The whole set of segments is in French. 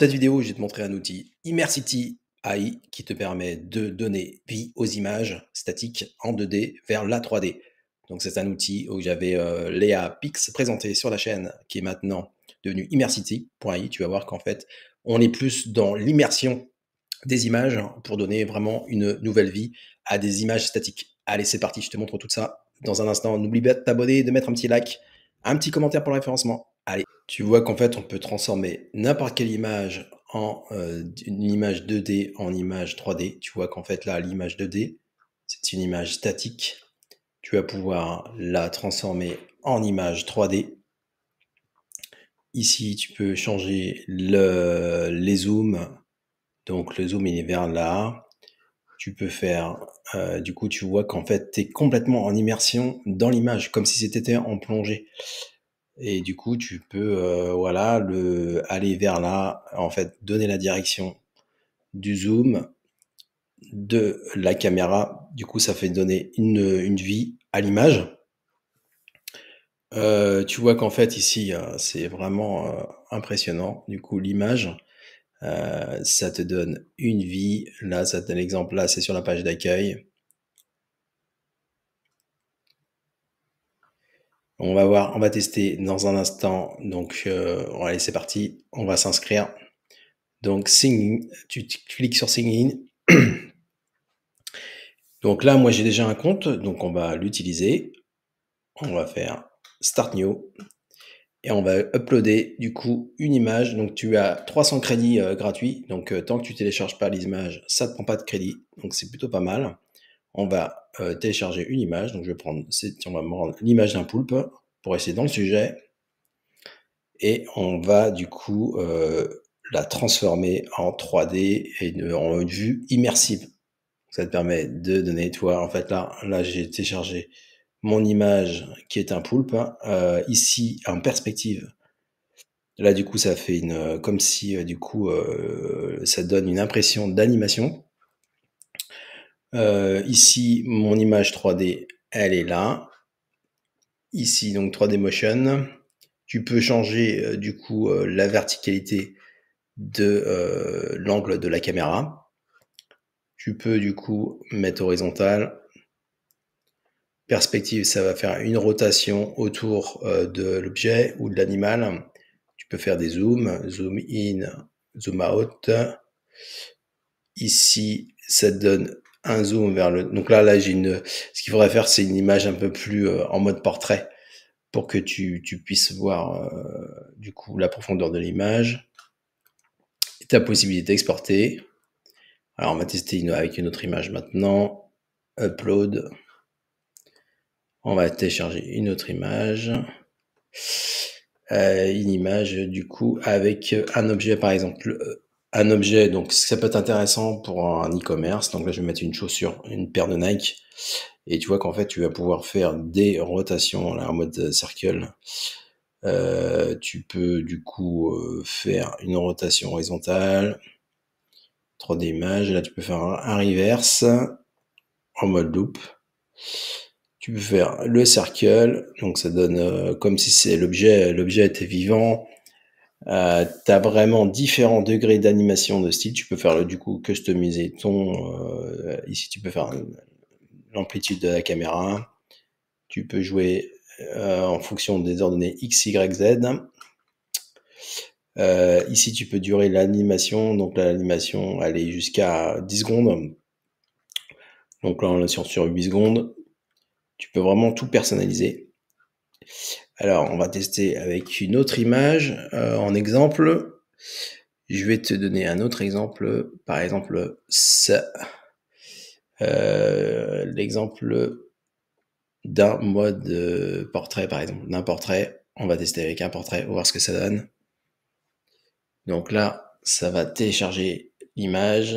Cette vidéo, je vais te montrer un outil Immersity AI qui te permet de donner vie aux images statiques en 2D vers la 3D. Donc c'est un outil où j'avais Léa Pix présenté sur la chaîne qui est maintenant devenu Immersity.ai. Tu vas voir qu'en fait, on est plus dans l'immersion des images pour donner vraiment une nouvelle vie à des images statiques. Allez, c'est parti, je te montre tout ça dans un instant. N'oublie pas de t'abonner, de mettre un petit like, un petit commentaire pour le référencement. Allez, tu vois qu'en fait, on peut transformer n'importe quelle image en une image 2D en image 3D. Tu vois qu'en fait, là, l'image 2D, c'est une image statique. Tu vas pouvoir la transformer en image 3D. Ici, tu peux changer les zooms. Donc, le zoom, il est vers là. Tu peux faire, du coup, tu vois qu'en fait, tu es complètement en immersion dans l'image, comme si c'était en plongée. Et du coup, tu peux, voilà, aller vers là, en fait, donner la direction du zoom, de la caméra. Du coup, ça fait donner une vie à l'image. Tu vois qu'en fait, ici, c'est vraiment impressionnant. Du coup, l'image, ça te donne une vie. Là, ça te donne l'exemple. Là, c'est sur la page d'accueil. On va voir, on va tester dans un instant. Donc, allez, c'est parti. On va s'inscrire. Donc, sign in, tu cliques sur sign in. Donc là, moi, j'ai déjà un compte, donc on va l'utiliser. On va faire Start New et on va uploader du coup une image. Donc, tu as 300 crédits gratuits. Donc, tant que tu télécharges pas les images, ça ne te prend pas de crédit. Donc, c'est plutôt pas mal. On va télécharger une image. Donc, je vais prendre, on va me rendre l'image d'un poulpe pour essayer dans le sujet. Et on va du coup la transformer en 3D et en une vue immersive. Ça te permet de donner, tu vois, en fait là j'ai téléchargé mon image qui est un poulpe, ici en perspective. Là du coup ça fait comme si du coup ça donne une impression d'animation. Ici mon image 3D, elle est là. Ici donc 3D Motion. Tu peux changer du coup la verticalité de l'angle de la caméra. Tu peux du coup mettre horizontal. Perspective, ça va faire une rotation autour de l'objet ou de l'animal. Tu peux faire des zooms, zoom in, zoom out. Ici, ça te donne un zoom vers le... Donc là j'ai ce qu'il faudrait faire, c'est une image un peu plus en mode portrait pour que tu puisses voir du coup la profondeur de l'image. Ta possibilité d'exporter. Alors on va tester avec une autre image maintenant. Upload. On va télécharger une autre image. Une image du coup avec un objet par exemple. Un objet, donc ça peut être intéressant pour un e-commerce. Donc là je vais mettre une chaussure, une paire de Nike. Et tu vois qu'en fait tu vas pouvoir faire des rotations là, en mode circle. Tu peux du coup faire une rotation horizontale. 3D image. Là tu peux faire un reverse en mode loop. Tu peux faire le circle, donc ça donne comme si c'est l'objet était vivant. Tu as vraiment différents degrés d'animation de style. Tu peux faire du coup customiser ici tu peux faire l'amplitude de la caméra. Tu peux jouer en fonction des ordonnées X, Y, Z. Ici tu peux durer l'animation, donc l'animation elle est jusqu'à 10 secondes. Donc là on est sur 8 secondes. Tu peux vraiment tout personnaliser. Alors, on va tester avec une autre image en exemple. Je vais te donner un autre exemple. Par exemple, ça. L'exemple d'un mode portrait, par exemple. D'un portrait. On va tester avec un portrait, voir ce que ça donne. Donc là, ça va télécharger l'image.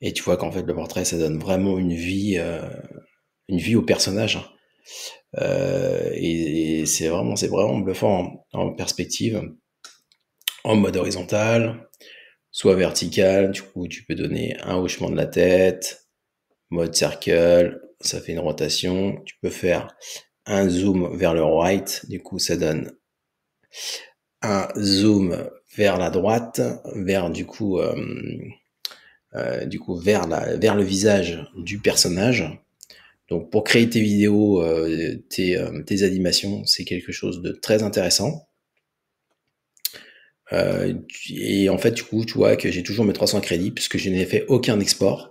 Et tu vois qu'en fait, le portrait, ça donne vraiment une vie au personnage. Et c'est vraiment bluffant en perspective, en mode horizontal, soit vertical. Du coup, tu peux donner un hochement de la tête, mode circle, ça fait une rotation. Tu peux faire un zoom vers le right, du coup, ça donne un zoom vers la droite, vers vers le visage du personnage. Donc pour créer tes vidéos, tes animations, c'est quelque chose de très intéressant. Et en fait, du coup, tu vois que j'ai toujours mes 300 crédits puisque je n'ai fait aucun export.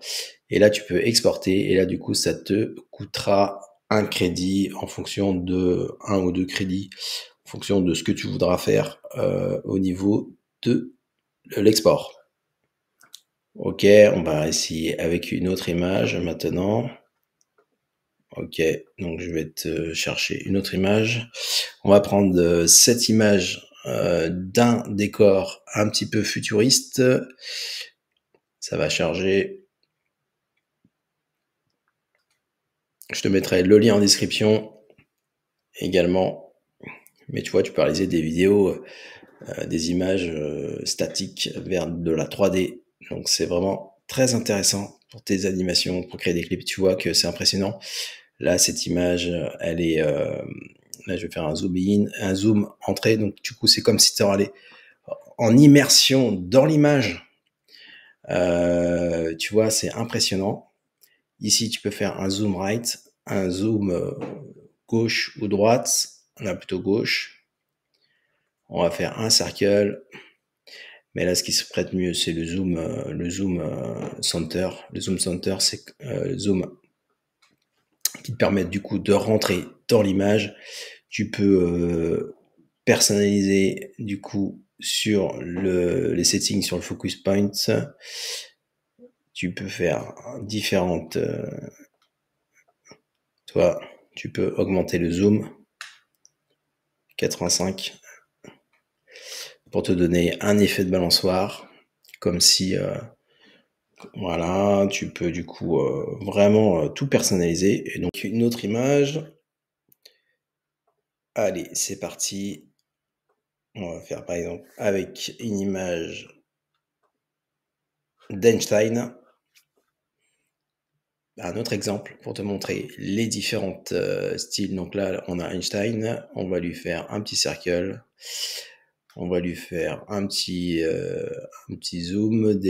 Et là, tu peux exporter. Et là, du coup, ça te coûtera un crédit en fonction de 1 ou 2 crédits, en fonction de ce que tu voudras faire au niveau de l'export. Ok, on va essayer avec une autre image maintenant. Ok, donc je vais te chercher une autre image. On va prendre cette image d'un décor un petit peu futuriste. Ça va charger. Je te mettrai le lien en description également. Mais tu vois, tu peux réaliser des vidéos, des images statiques vers de la 3D. Donc c'est vraiment très intéressant pour tes animations, pour créer des clips. Tu vois que c'est impressionnant. Là, cette image, elle est... là, je vais faire un zoom in, un zoom entrée. Donc du coup, c'est comme si tu allais en immersion dans l'image. Tu vois, c'est impressionnant. Ici, tu peux faire un zoom right, un zoom gauche ou droite. Là, plutôt gauche. On va faire un circle. Mais là, ce qui se prête mieux, c'est le zoom center. Le zoom center, c'est le zoom qui te permet du coup de rentrer dans l'image. Tu peux personnaliser du coup sur les settings sur le focus point. Tu peux faire différentes... toi, tu peux augmenter le zoom 85 pour te donner un effet de balançoire, comme si... voilà, tu peux du coup vraiment tout personnaliser. Et donc une autre image. Allez, c'est parti. On va faire par exemple avec une image d'Einstein. Un autre exemple pour te montrer les différentes styles. Donc là, on a Einstein. On va lui faire un petit cercle. On va lui faire un petit zoom.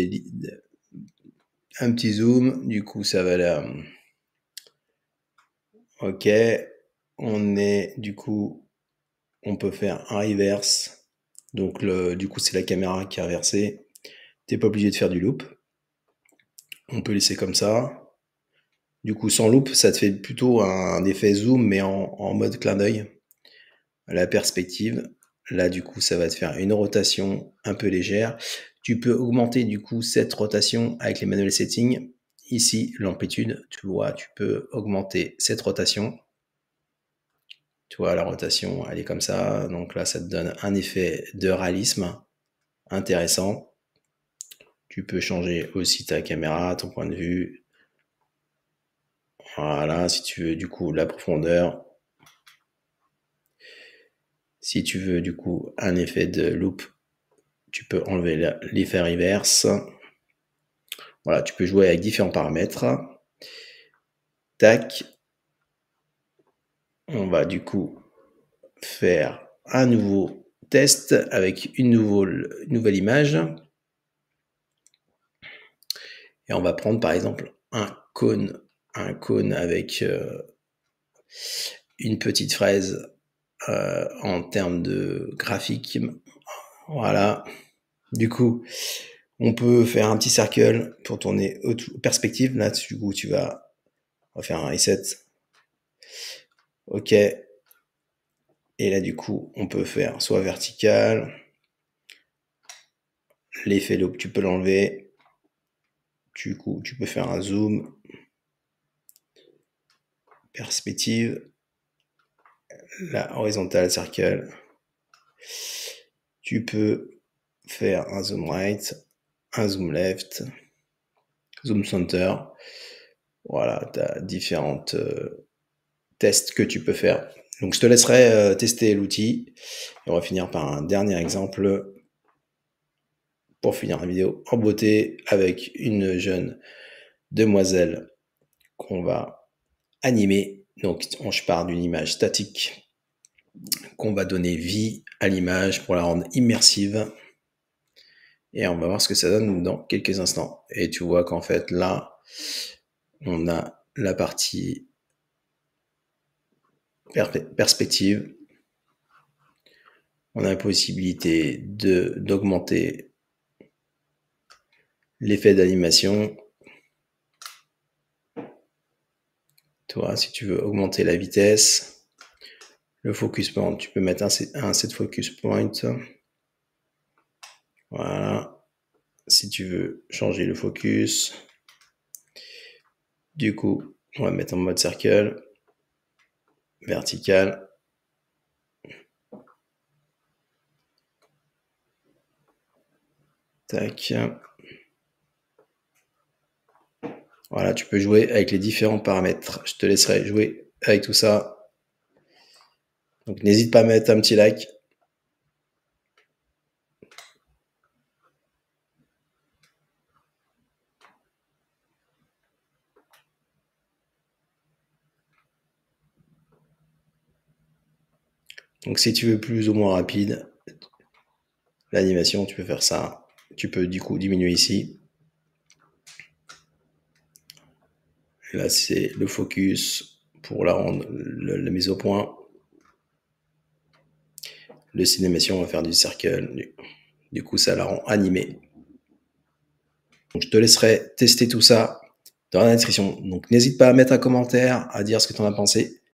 Un petit zoom. Du coup, ça va là. Ok. On est du coup, on peut faire un reverse. Donc du coup, c'est la caméra qui est inversée. T'es pas obligé de faire du loop. On peut laisser comme ça. Du coup, sans loop, ça te fait plutôt un effet zoom, mais en mode clin d'œil. La perspective, là, du coup, ça va te faire une rotation un peu légère. Tu peux augmenter, du coup, cette rotation avec les manual settings. Ici, l'amplitude, tu vois, tu peux augmenter cette rotation. Tu vois, la rotation, elle est comme ça. Donc là, ça te donne un effet de réalisme intéressant. Tu peux changer aussi ta caméra, ton point de vue. Voilà, si tu veux, du coup, la profondeur. Si tu veux, du coup, un effet de loop, tu peux enlever l'effet reverse. Voilà, tu peux jouer avec différents paramètres. Tac. On va du coup faire un nouveau test avec une nouvelle image. Et on va prendre par exemple un cône avec une petite fraise en termes de graphique. Voilà. Du coup, on peut faire un petit cercle pour tourner perspective. Là, du coup, on va faire un reset. Ok. Et là, du coup, on peut faire soit vertical. L'effet loop, tu peux l'enlever. Du coup, tu peux faire un zoom. Perspective. La horizontale circle. Tu peux faire un zoom right, un zoom left, zoom center. Voilà, tu as différentes tests que tu peux faire. Donc je te laisserai tester l'outil. Et on va finir par un dernier exemple pour finir la vidéo en beauté avec une jeune demoiselle qu'on va animer. Donc je pars d'une image statique qu'on va donner vie à l'image pour la rendre immersive. et on va voir ce que ça donne dans quelques instants. Et tu vois qu'en fait, là, on a la partie perspective. On a la possibilité d'augmenter l'effet d'animation. Tu vois, si tu veux augmenter la vitesse, le focus point, tu peux mettre un set focus point. Voilà. Si tu veux changer le focus, du coup, on va mettre en mode cercle, vertical. Tac. Voilà, tu peux jouer avec les différents paramètres. Je te laisserai jouer avec tout ça. Donc n'hésite pas à mettre un petit like. Donc si tu veux plus ou moins rapide, l'animation, tu peux faire ça. Tu peux du coup diminuer ici. Là, c'est le focus pour la rendre la mise au point. Le cinémation, on va faire du cercle. Du coup, ça la rend animée. Donc, je te laisserai tester tout ça dans la description. Donc, n'hésite pas à mettre un commentaire, à dire ce que tu en as pensé.